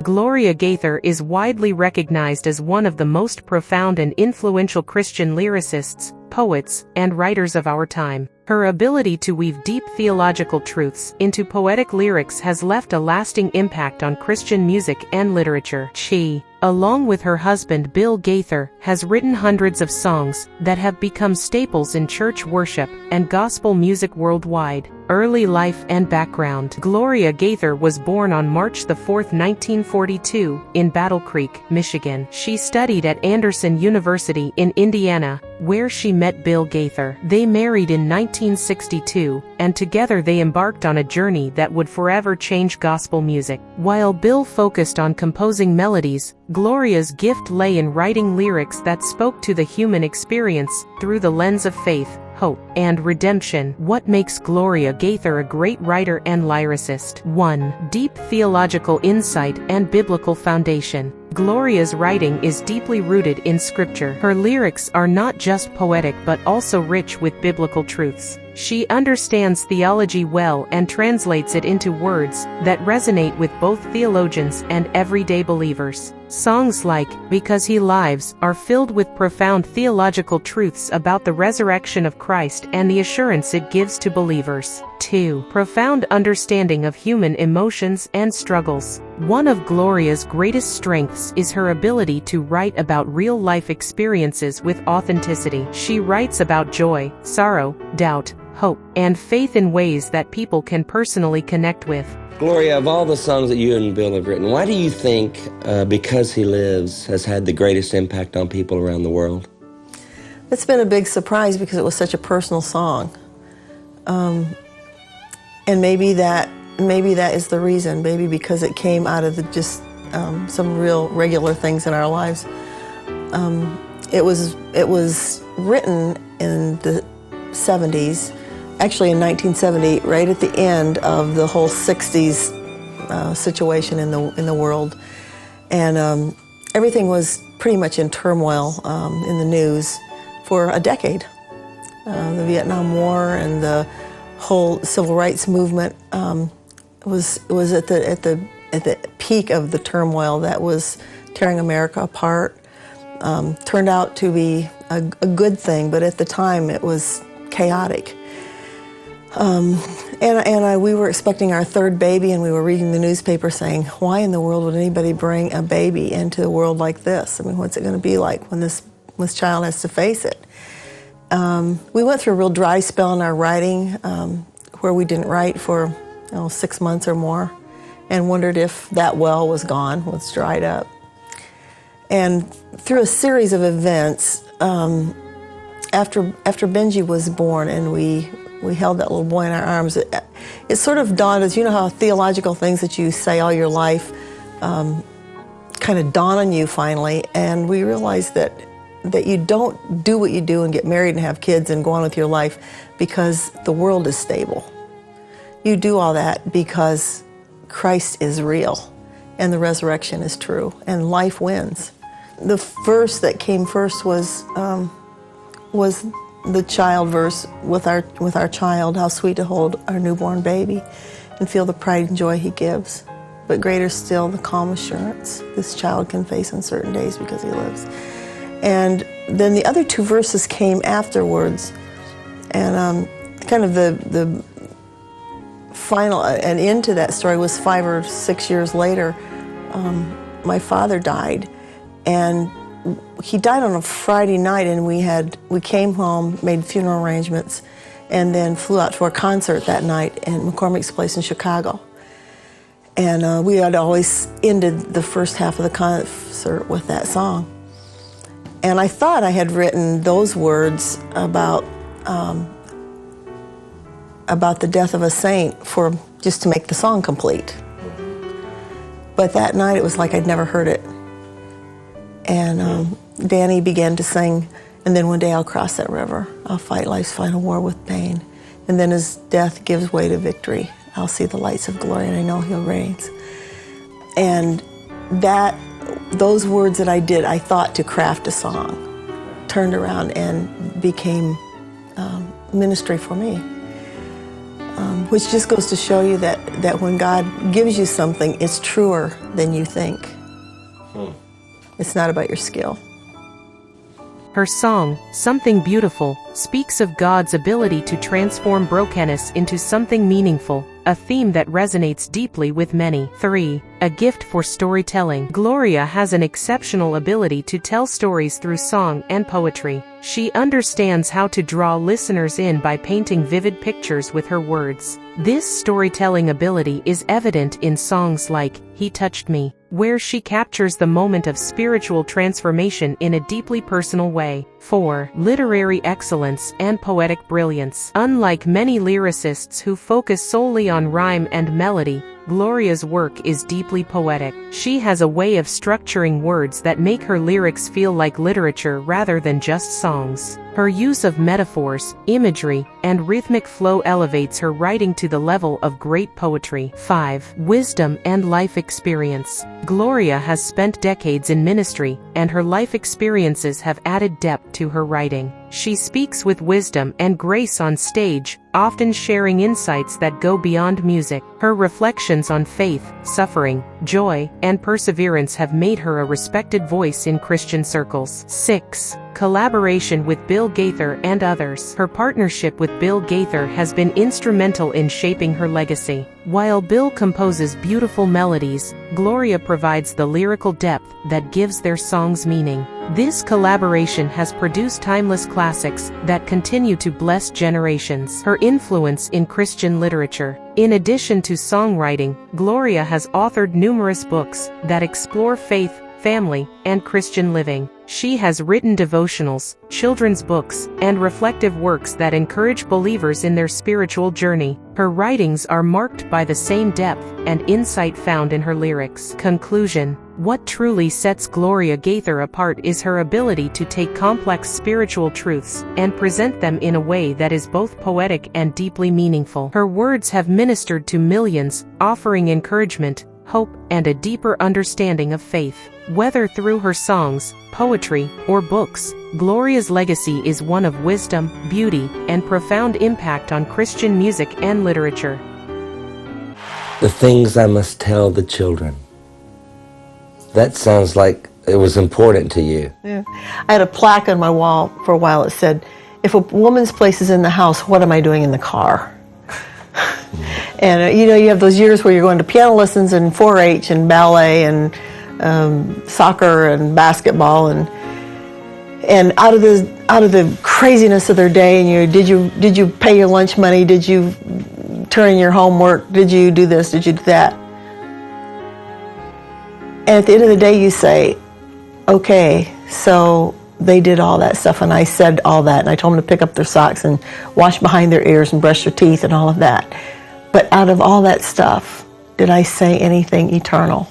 Gloria Gaither is widely recognized as one of the most profound and influential Christian lyricists, poets, and writers of our time. Her ability to weave deep theological truths into poetic lyrics has left a lasting impact on Christian music and literature. She, along with her husband Bill Gaither, has written hundreds of songs that have become staples in church worship and gospel music worldwide. Early life and background. Gloria Gaither was born on March 4, 1942, in Battle Creek, Michigan. She studied at Anderson University in Indiana, where she met Bill Gaither. They married in 1962, and together they embarked on a journey that would forever change gospel music. While Bill focused on composing melodies, Gloria's gift lay in writing lyrics that spoke to the human experience through the lens of faith, hope, and redemption. What makes Gloria Gaither a great writer and lyricist? 1. Deep theological insight and biblical foundation. Gloria's writing is deeply rooted in Scripture. Her lyrics are not just poetic but also rich with biblical truths. She understands theology well and translates it into words that resonate with both theologians and everyday believers. Songs like "Because He Lives" are filled with profound theological truths about the resurrection of Christ and the assurance it gives to believers. 2. Profound understanding of human emotions and struggles. One of Gloria's greatest strengths is her ability to write about real-life experiences with authenticity. She writes about joy, sorrow, doubt, hope, and faith in ways that people can personally connect with. Gloria, of all the songs that you and Bill have written, why do you think Because He Lives has had the greatest impact on people around the world? It's been a big surprise because it was such a personal song. And maybe that is the reason, maybe because it came out of just some real regular things in our lives. It was written in the 70s, actually in 1970, right at the end of the whole 60s situation in the world. And everything was pretty much in turmoil in the news for a decade. The Vietnam War and the whole civil rights movement was at the peak of the turmoil that was tearing America apart. Turned out to be a good thing, but at the time it was chaotic. We were expecting our third baby, and we were reading the newspaper saying, why in the world would anybody bring a baby into a world like this? I mean, what's it going to be like when this child has to face it? We went through a real dry spell in our writing, where we didn't write for 6 months or more, and wondered if that well was gone, was dried up. And through a series of events, after Benji was born and we held that little boy in our arms, it sort of dawned us, you know how theological things that you say all your life kind of dawn on you finally, and we realized that you don't do what you do and get married and have kids and go on with your life because the world is stable. You do all that because Christ is real and the resurrection is true and life wins. The verse that came first was the child verse with our child, how sweet to hold our newborn baby and feel the pride and joy he gives. But greater still, the calm assurance this child can face uncertain days because he lives. And then the other two verses came afterwards, and kind of the final and into that story was 5 or 6 years later. My father died, and he died on a Friday night, and we came home, made funeral arrangements, and then flew out to our concert that night at McCormick's Place in Chicago. And we had always ended the first half of the concert with that song. And I thought I had written those words about the death of a saint just to make the song complete. But that night it was like I'd never heard it. And Danny began to sing, and then one day I'll cross that river. I'll fight life's final war with pain. And then as death gives way to victory, I'll see the lights of glory, and I know He'll reigns. And those words that I did, I thought to craft a song, turned around and became ministry for me. Which just goes to show you that when God gives you something, it's truer than you think. It's not about your skill. Her song, Something Beautiful, speaks of God's ability to transform brokenness into something meaningful, a theme that resonates deeply with many. 3. A gift for storytelling. Gloria has an exceptional ability to tell stories through song and poetry. She understands how to draw listeners in by painting vivid pictures with her words. This storytelling ability is evident in songs like He Touched Me, where she captures the moment of spiritual transformation in a deeply personal way. 4. Literary excellence and poetic brilliance. Unlike many lyricists who focus solely on rhyme and melody, Gloria's work is deeply poetic. She has a way of structuring words that make her lyrics feel like literature rather than just songs. Her use of metaphors, imagery, and rhythmic flow elevates her writing to the level of great poetry. 5. Wisdom and life experience. Gloria has spent decades in ministry, and her life experiences have added depth to her writing. She speaks with wisdom and grace on stage, often sharing insights that go beyond music. Her reflections on faith, suffering, joy, and perseverance have made her a respected voice in Christian circles. 6. Collaboration with Bill Gaither and others. Her partnership with Bill Gaither has been instrumental in shaping her legacy. While Bill composes beautiful melodies, Gloria provides the lyrical depth that gives their songs meaning. This collaboration has produced timeless classics that continue to bless generations. Her influence in Christian literature. In addition to songwriting, Gloria has authored numerous books that explore faith, family, and Christian living. She has written devotionals, children's books, and reflective works that encourage believers in their spiritual journey. Her writings are marked by the same depth and insight found in her lyrics. Conclusion. What truly sets Gloria Gaither apart is her ability to take complex spiritual truths and present them in a way that is both poetic and deeply meaningful. Her words have ministered to millions, offering encouragement, hope, and a deeper understanding of faith. Whether through her songs, poetry, or books, Gloria's legacy is one of wisdom, beauty, and profound impact on Christian music and literature. The things I must tell the children. That sounds like it was important to you. Yeah. I had a plaque on my wall for a while that said, if a woman's place is in the house, what am I doing in the car? And you have those years where you're going to piano lessons and 4-H and ballet and soccer and basketball and out of the craziness of their day, and did you pay your lunch money? Did you turn in your homework? Did you do this? Did you do that? And at the end of the day, you say, okay, so they did all that stuff, and I said all that, and I told them to pick up their socks and wash behind their ears and brush their teeth and all of that. But out of all that stuff, did I say anything eternal?